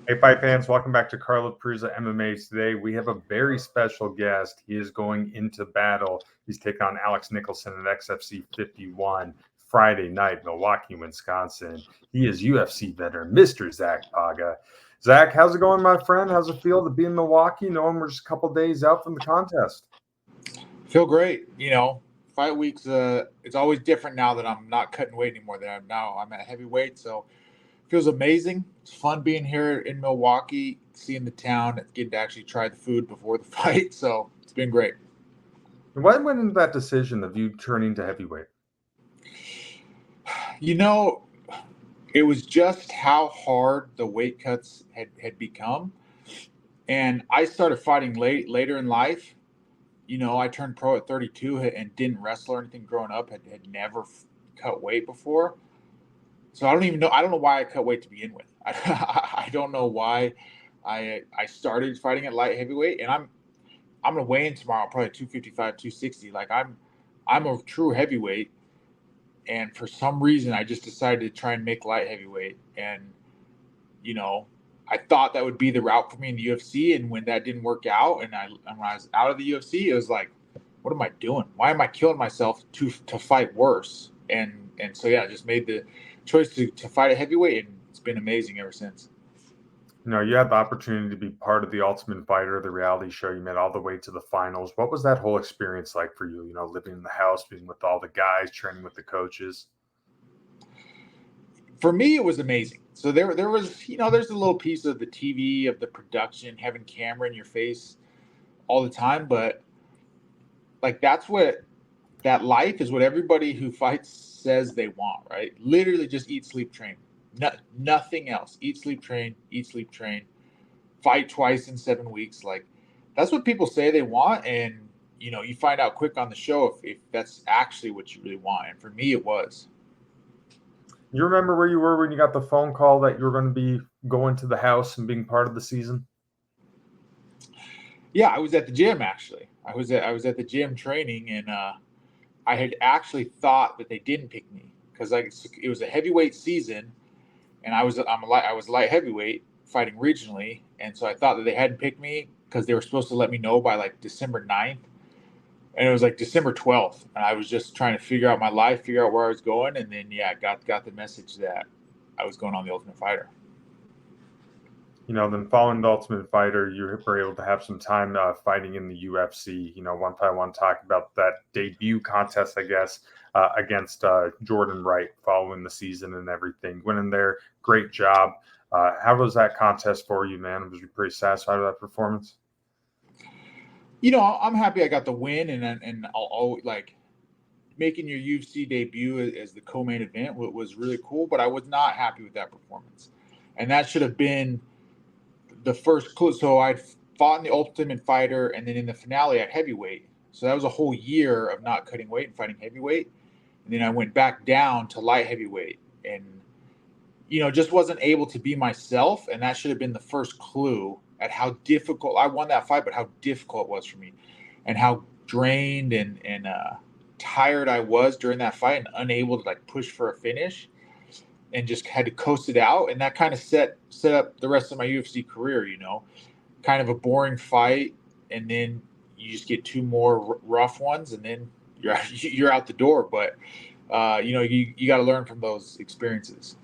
Hey, fight fans, welcome back to Carlo Prusa MMA. Today, we have a very special guest. He is going into battle. He's taking on Alex Nicholson at XFC 51 Friday night, Milwaukee, Wisconsin. He is UFC veteran, Mr. Zac Pauga. Zach, how's it going, my friend? How's it feel to be in Milwaukee, knowing we're just a couple days out from the contest? Feel great. Fight weeks, it's always different now that I'm not cutting weight anymore. I'm at heavyweight, so it feels amazing. It's fun being here in Milwaukee, seeing the town, getting to actually try the food before the fight. So it's been great. What went into that decision of you turning to heavyweight? It was just how hard the weight cuts had become. And I started fighting later in life. I turned pro at 32 and didn't wrestle or anything growing up, had never cut weight before. So I don't know why I cut weight to begin with. I don't know why I started fighting at light heavyweight, and I'm gonna weigh in tomorrow, probably 255, 260. Like I'm a true heavyweight, and for some reason I just decided to try and make light heavyweight. And I thought that would be the route for me in the UFC, and when that didn't work out, and when I was out of the UFC, it was like, what am I doing? Why am I killing myself to fight worse? And so I just made the choice to fight at heavyweight, and it's been amazing ever since. You had the opportunity to be part of the Ultimate Fighter, the reality show. You made all the way to the finals. What was that whole experience like for you? Living in the house, being with all the guys, training with the coaches. For me, it was amazing. So there was, there's a little piece of the TV, of the production, having camera in your face all the time, but like that life is what everybody who fights says they want, right? Literally just eat, sleep, train. Nothing else. Eat, sleep, train, fight twice in 7 weeks. Like that's what people say they want. And, you find out quick on the show if that's actually what you really want. And for me, it was. You remember where you were when you got the phone call that you were going to be going to the house and being part of the season? Yeah, I was at the gym actually. I was at the gym training, and I had actually thought that they didn't pick me because it was a heavyweight season, and I was light heavyweight fighting regionally, and so I thought that they hadn't picked me because they were supposed to let me know by like December 9th, and it was like December 12th, and I was just trying to figure out my life, figure out where I was going, and then got the message that I was going on the Ultimate Fighter. Then following the Ultimate Fighter, you were able to have some time fighting in the UFC. One thing I want to talk about that debut contest, I guess, against Jordan Wright following the season and everything. Went in there, great job. How was that contest for you, man? Was you pretty satisfied with that performance? I'm happy I got the win, and I'll like making your UFC debut as the co-main event was really cool, but I was not happy with that performance, and that should have been the first clue. So I'd fought in the Ultimate Fighter, and then in the finale at heavyweight. So that was a whole year of not cutting weight and fighting heavyweight, and then I went back down to light heavyweight, and just wasn't able to be myself, and that should have been the first clue at how difficult I won that fight, but how difficult it was for me, and how drained and tired I was during that fight, and unable to like push for a finish, and just had to coast it out. And that kind of set up the rest of my UFC career. Kind of a boring fight, and then you just get two more rough ones, and then you're out the door. But you got to learn from those experiences.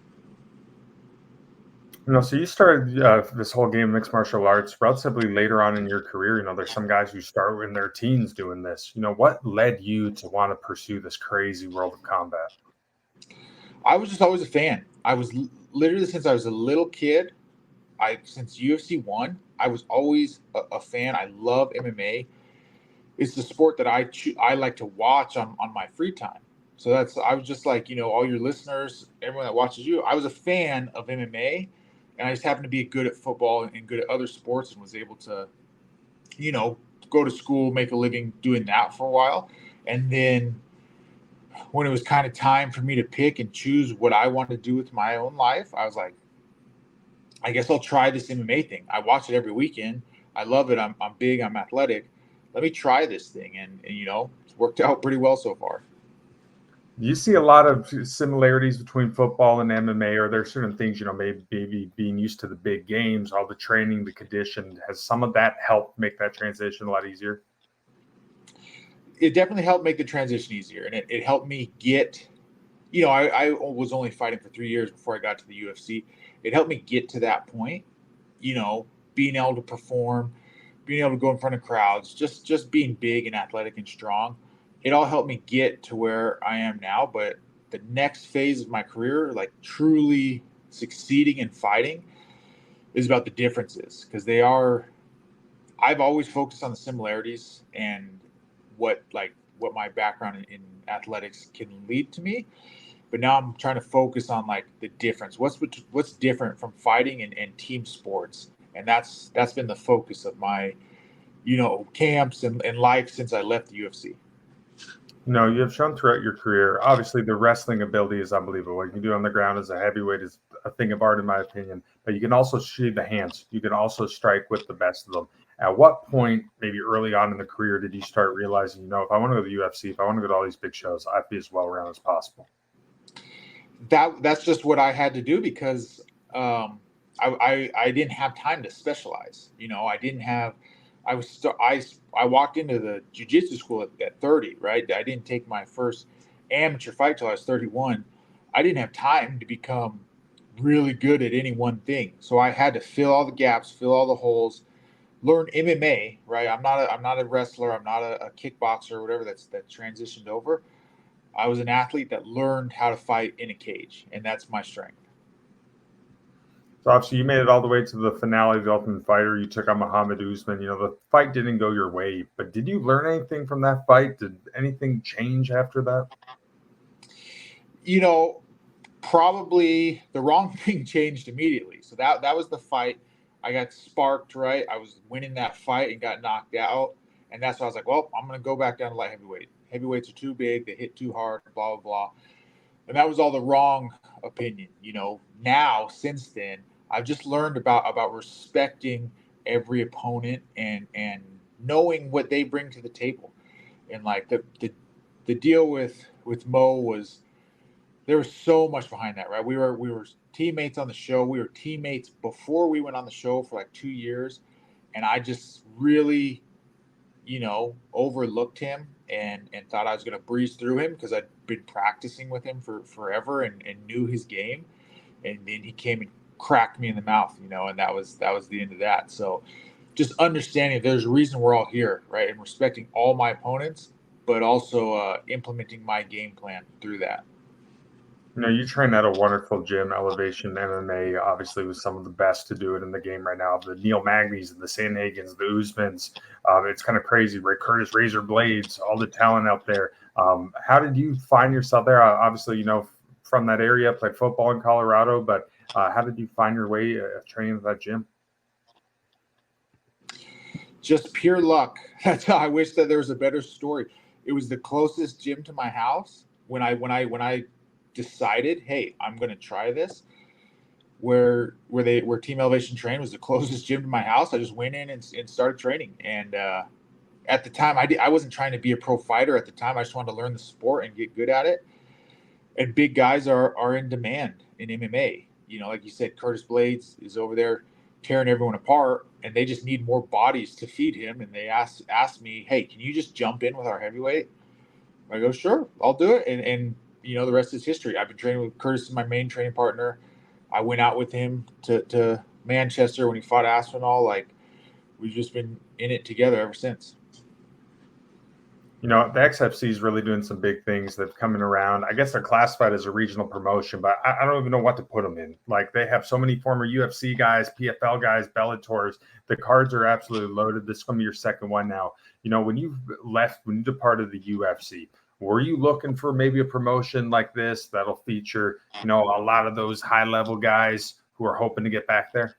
So you started this whole game of mixed martial arts relatively later on in your career. There's some guys who start in their teens doing this. What led you to want to pursue this crazy world of combat? I was just always a fan. I was literally, since I was a little kid, since UFC 1, I was always a fan. I love MMA. It's the sport that I like to watch on my free time. So I was just like, all your listeners, everyone that watches you, I was a fan of MMA, and I just happened to be good at football and good at other sports, and was able to, go to school, make a living doing that for a while. And then when it was kind of time for me to pick and choose what I wanted to do with my own life, I was like, I guess I'll try this MMA thing. I watch it every weekend. I love it. I'm big. I'm athletic. Let me try this thing. And it's worked out pretty well so far. Do you see a lot of similarities between football and MMA? Or are there certain things, maybe being used to the big games, all the training, the condition, has some of that helped make that transition a lot easier? It definitely helped make the transition easier, and it helped me get. I was only fighting for 3 years before I got to the UFC. It helped me get to that point. Being able to perform, being able to go in front of crowds, just being big and athletic and strong. It all helped me get to where I am now. But the next phase of my career, like truly succeeding in fighting, is about the differences, because they are. I've always focused on the similarities and what my background in athletics can lead to me. But now I'm trying to focus on like the difference. What's different from fighting and team sports, and that's been the focus of my camps and life since I left the UFC. No, you have shown throughout your career. Obviously, the wrestling ability is unbelievable. What you can do on the ground as a heavyweight is a thing of art, in my opinion. But you can also see the hands. You can also strike with the best of them. At what point, maybe early on in the career, did you start realizing, if I want to go to the UFC, if I want to go to all these big shows, I'd be as well rounded as possible? That's just what I had to do, because I didn't have time to specialize. I didn't have. I walked into the jiu-jitsu school at 30, right? I didn't take my first amateur fight till I was 31. I didn't have time to become really good at any one thing, so I had to fill all the gaps, fill all the holes, learn MMA. Right? I'm not a wrestler. I'm not a kickboxer or whatever that transitioned over. I was an athlete that learned how to fight in a cage, and that's my strength. So obviously, you made it all the way to the finale of the Ultimate Fighter. You took on Muhammad Usman. The fight didn't go your way, but did you learn anything from that fight? Did anything change after that? You know, Probably the wrong thing changed immediately. So that was the fight. I got sparked, right? I was winning that fight and got knocked out. And that's why I was like, well, I'm going to go back down to light heavyweight. Heavyweights are too big. They hit too hard, blah, blah, blah. And that was all the wrong opinion. Now, since then, I've just learned about respecting every opponent and knowing what they bring to the table. And like the deal with Mo was, there was so much behind that, right? We were teammates on the show. We were teammates before we went on the show for like 2 years, and I just really, overlooked him and thought I was going to breeze through him because I'd been practicing with him for forever and knew his game, and then he came and cracked me in the mouth, and that was the end of that. So, just understanding there's a reason we're all here, right, and respecting all my opponents, but also implementing my game plan through that. You train at a wonderful gym, Elevation MMA, obviously with some of the best to do it in the game right now. The Neil Magny's and the Sandhagens, the Usmans. It's kind of crazy, right? Curtis Razor Blades, all the talent out there. How did you find yourself there? Obviously, from that area, played football in Colorado, but how did you find your way training at that gym? Just pure luck. That's how I wish that there was a better story. It was the closest gym to my house when I decided, hey, I'm going to try this. Where Team Elevation trained was the closest gym to my house. I just went in and started training. And at the time, I wasn't trying to be a pro fighter at the time. I just wanted to learn the sport and get good at it. And big guys are in demand in MMA. Like you said, Curtis Blades is over there tearing everyone apart, and they just need more bodies to feed him. And they asked me, hey, can you just jump in with our heavyweight? I go, sure, I'll do it. And the rest is history. I've been training with Curtis, is my main training partner. I went out with him to Manchester when he fought Aspinall. Like, we've just been in it together ever since. The XFC is really doing some big things that coming around. I guess they're classified as a regional promotion, but I don't even know what to put them in. Like, they have so many former UFC guys, PFL guys, Bellators. The cards are absolutely loaded. This is going to be your second one now. When you departed the UFC, were you looking for maybe a promotion like this that'll feature, a lot of those high level guys who are hoping to get back there?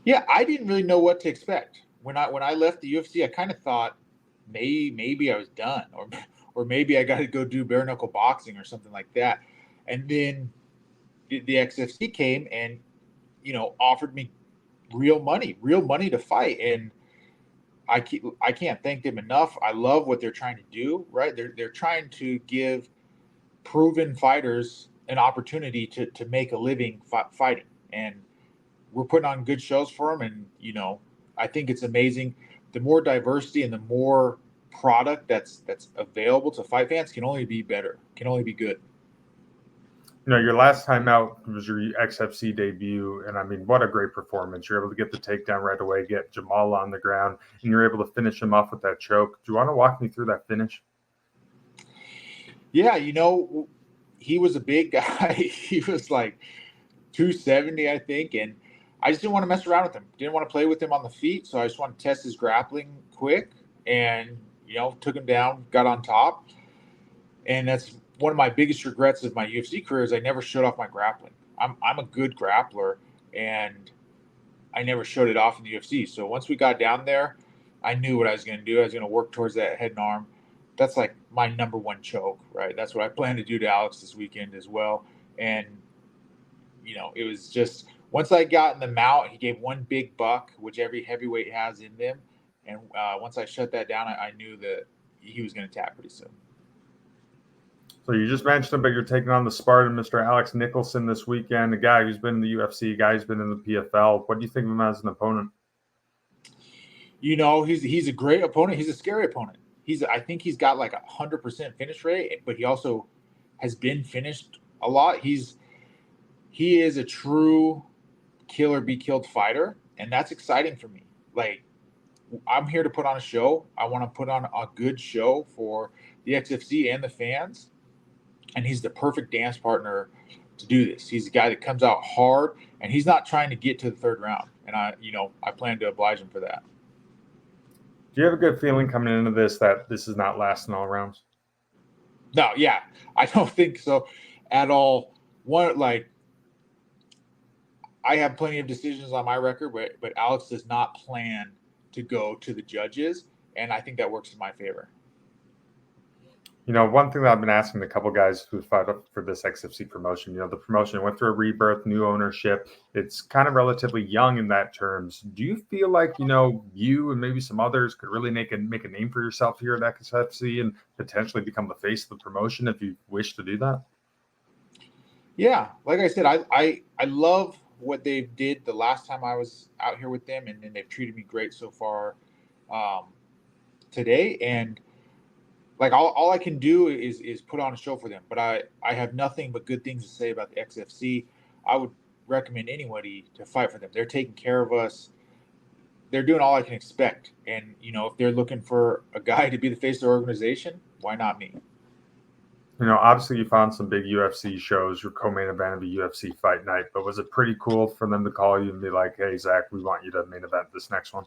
Yeah, I didn't really know what to expect when I left the UFC. I kind of thought maybe I was done, or maybe I got to go do bare knuckle boxing or something like that. And then the XFC came and offered me real money to fight, and I can't thank them enough. I love what they're trying to do. Right, they're trying to give proven fighters an opportunity to make a living fighting. And we're putting on good shows for them. And, I think it's amazing. The more diversity and the more product that's available to fight fans can only be better, can only be good. Your last time out was your XFC debut, and I mean, what a great performance. You're able to get the takedown right away, get Jamal on the ground, and you're able to finish him off with that choke. Do you want to walk me through that finish? Yeah, he was a big guy. He was like 270, I think, and I just didn't want to mess around with him. Didn't want to play with him on the feet, so I just wanted to test his grappling quick, and took him down, got on top, and that's one of my biggest regrets of my UFC career is I never showed off my grappling. I'm a good grappler, and I never showed it off in the UFC. So once we got down there, I knew what I was going to do. I was going to work towards that head and arm. That's like my number one choke, right? That's what I plan to do to Alex this weekend as well. And, it was just once I got in the mount, he gave one big buck, which every heavyweight has in them. And once I shut that down, I knew that he was going to tap pretty soon. So you just mentioned him, but you're taking on the Spartan, Mr. Alex Nicholson, this weekend, a guy who's been in the UFC, a guy who's been in the PFL. What do you think of him as an opponent? He's a great opponent. He's a scary opponent. I think he's got like 100% finish rate, but he also has been finished a lot. He is a true kill or be killed fighter, and that's exciting for me. Like, I'm here to put on a show. I want to put on a good show for the XFC and the fans. And he's the perfect dance partner to do this. He's a guy that comes out hard, and he's not trying to get to the third round. And I plan to oblige him for that. Do you have a good feeling coming into this that this is not lasting all rounds? No, yeah, I don't think so at all. I have plenty of decisions on my record, but Alex does not plan to go to the judges, and I think that works in my favor. One thing that I've been asking a couple guys who fight up for this XFC promotion, the promotion went through a rebirth, new ownership. It's kind of relatively young in that terms. Do you feel like, you and maybe some others could really make a name for yourself here at XFC and potentially become the face of the promotion if you wish to do that? Yeah, like I said, I love what they did the last time I was out here with them, and they've treated me great so far today. And like all I can do is put on a show for them, but I have nothing but good things to say about the XFC. I would recommend anybody to fight for them. They're taking care of us. They're doing all I can expect. And, if they're looking for a guy to be the face of their organization, why not me? Obviously you found some big UFC shows, your co-main event of a UFC fight night, but was it pretty cool for them to call you and be like, hey, Zach, we want you to main event this next one?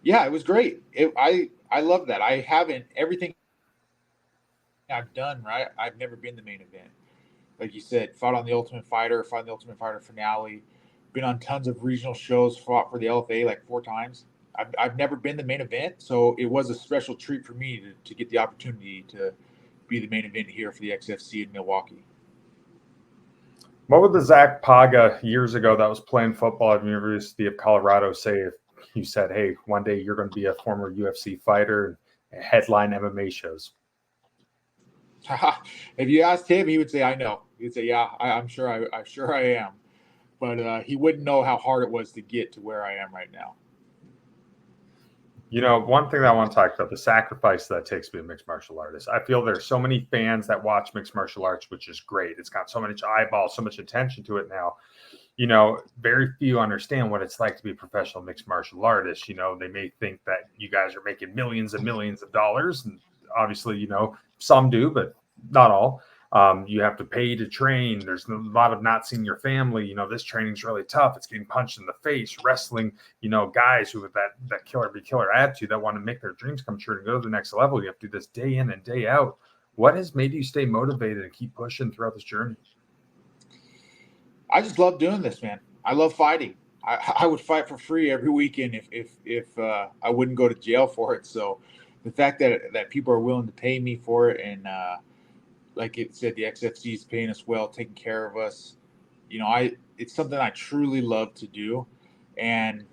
Yeah, it was great. I love that. Everything I've done, right? I've never been the main event. Like you said, fought on the Ultimate Fighter, fought in the Ultimate Fighter finale, been on tons of regional shows, fought for the LFA like 4 times. I've never been the main event, so it was a special treat for me to get the opportunity to be the main event here for the XFC in Milwaukee. What would the Zac Pauga years ago that was playing football at the University of Colorado say if you said, hey, one day you're going to be a former UFC fighter and headline MMA shows? If you asked him, he would say, I know. He'd say, yeah, I'm sure I am. But he wouldn't know how hard it was to get to where I am right now. One thing that I want to talk about, the sacrifice that it takes to be a mixed martial artist. I feel there's so many fans that watch mixed martial arts, which is great. It's got so much eyeballs, so much attention to it now. Very few understand what it's like to be a professional mixed martial artist. They may think that you guys are making millions and millions of dollars. And obviously, some do, but not all. You have to pay to train. There's a lot of not seeing your family. This training's really tough. It's getting punched in the face, wrestling, guys who have that killer be killer attitude that want to make their dreams come true and go to the next level. You have to do this day in and day out. What has made you stay motivated and keep pushing throughout this journey? I just love doing this, man. I love fighting. I would fight for free every weekend if I wouldn't go to jail for it. So the fact that people are willing to pay me for it, and like it said, the XFC is paying us well, taking care of us. It's something I truly love to do. And,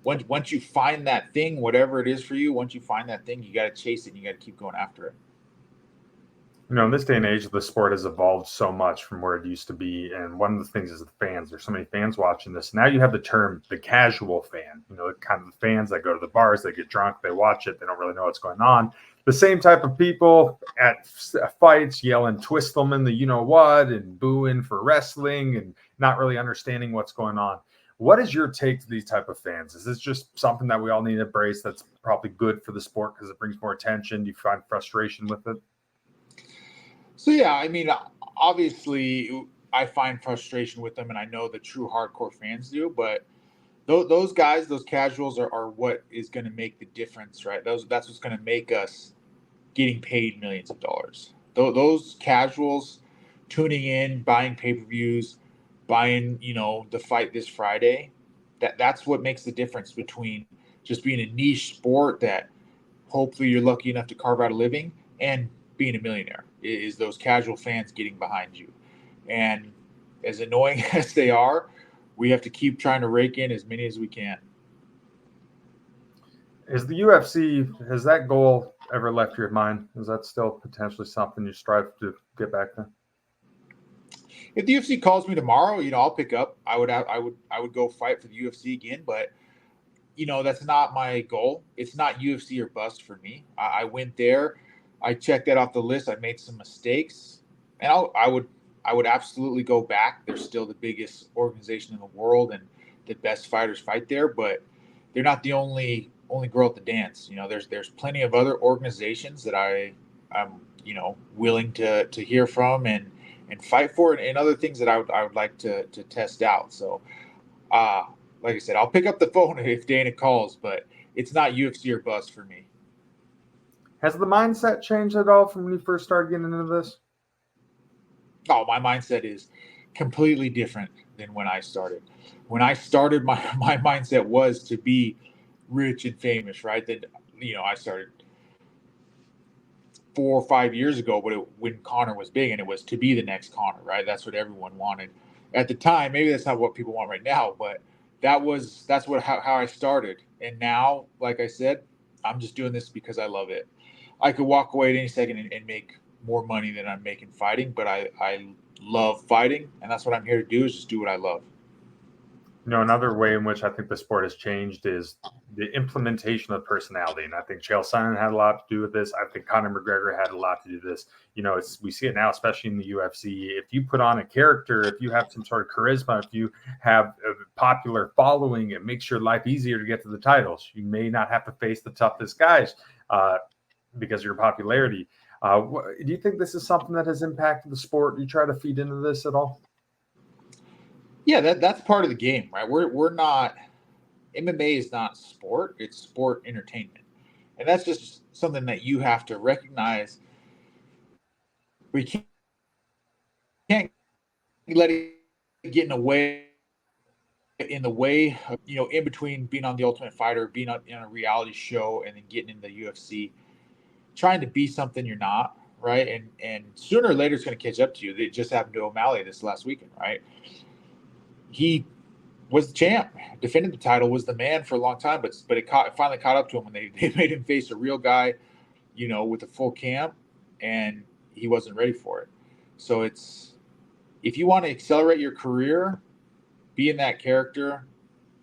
once you find that thing, whatever it is for you, once you find that thing, you got to chase it and you got to keep going after it. In this day and age, the sport has evolved so much from where it used to be. And one of the things is the fans. There's so many fans watching this. Now you have the term the casual fan, kind of the fans that go to the bars, they get drunk, they watch it, they don't really know what's going on. The same type of people at fights yelling, twist them in the what, and booing for wrestling and not really understanding what's going on. What is your take to these type of fans? Is this just something that we all need to embrace that's probably good for the sport because it brings more attention? Do you find frustration with it? So, yeah, I mean, obviously, I find frustration with them, and I know the true hardcore fans do. But those guys, those casuals, are what is going to make the difference, right? That's what's going to make us getting paid millions of dollars. Those casuals tuning in, buying pay-per-views, buying, the fight this Friday. That's what makes the difference between just being a niche sport that hopefully you're lucky enough to carve out a living and being a millionaire. Is those casual fans getting behind you. And as annoying as they are, we have to keep trying to rake in as many as we can. Is the UFC, has that goal ever left your mind? Is that still potentially something you strive to get back to? If the UFC calls me tomorrow, I'll pick up. I would go fight for the UFC again, but that's not my goal. It's not UFC or bust for me. I went there. I checked that off the list. I made some mistakes, and I would absolutely go back. They're still the biggest organization in the world, and the best fighters fight there. But they're not the only girl at the dance. There's plenty of other organizations that I'm willing to hear from and fight for, and other things that I would like to test out. So, like I said, I'll pick up the phone if Dana calls, but it's not UFC or bust for me. Has the mindset changed at all from when you first started getting into this? Oh, my mindset is completely different than when I started. When I started, my mindset was to be rich and famous, right? That, I started 4 or 5 years ago, but when Conor was big, and it was to be the next Conor, right? That's what everyone wanted at the time. Maybe that's not what people want right now, but that's how I started. And now, like I said, I'm just doing this because I love it. I could walk away at any second and make more money than I'm making fighting, but I love fighting, and that's what I'm here to do, is just do what I love. Another way in which I think the sport has changed is the implementation of personality. And I think Chael Sonnen had a lot to do with this. I think Conor McGregor had a lot to do with this. We see it now, especially in the UFC. If you put on a character, if you have some sort of charisma, if you have a popular following, it makes your life easier to get to the titles. You may not have to face the toughest guys because of your popularity. Do you think this is something that has impacted the sport? Do you try to feed into this at all? Yeah, that's part of the game, right? We're not, MMA is not sport; it's sport entertainment, and that's just something that you have to recognize. We can't let it get in the way of, in between being on The Ultimate Fighter, being in a reality show, and then getting into the UFC, trying to be something you're not, right? And sooner or later it's going to catch up to you. It just happened to O'Malley this last weekend, right? He was the champ, defended the title, was the man for a long time, but it finally caught up to him when they made him face a real guy, with a full camp, and he wasn't ready for it. So if you want to accelerate your career, being that character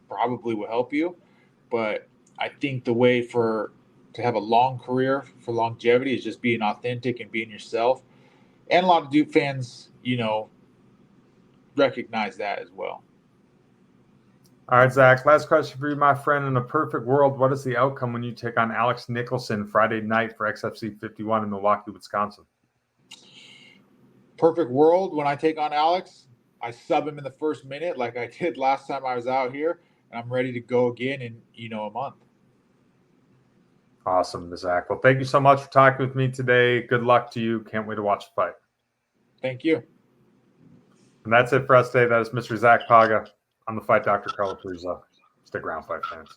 probably will help you. But I think the way to have a long career, for longevity, is just being authentic and being yourself. And a lot of Duke fans, recognize that as well. All right, Zach, last question for you, my friend. In a perfect world, what is the outcome when you take on Alex Nicholson Friday night for XFC 51 in Milwaukee, Wisconsin? Perfect world, when I take on Alex, I sub him in the first minute like I did last time I was out here, and I'm ready to go again in, a month. Awesome, Zach. Well, thank you so much for talking with me today. Good luck to you. Can't wait to watch the fight. Thank you. And that's it for us today. That is Mr. Zac Pauga. I'm the Fight Dr. Carlo Prusa. Stick around, fight fans.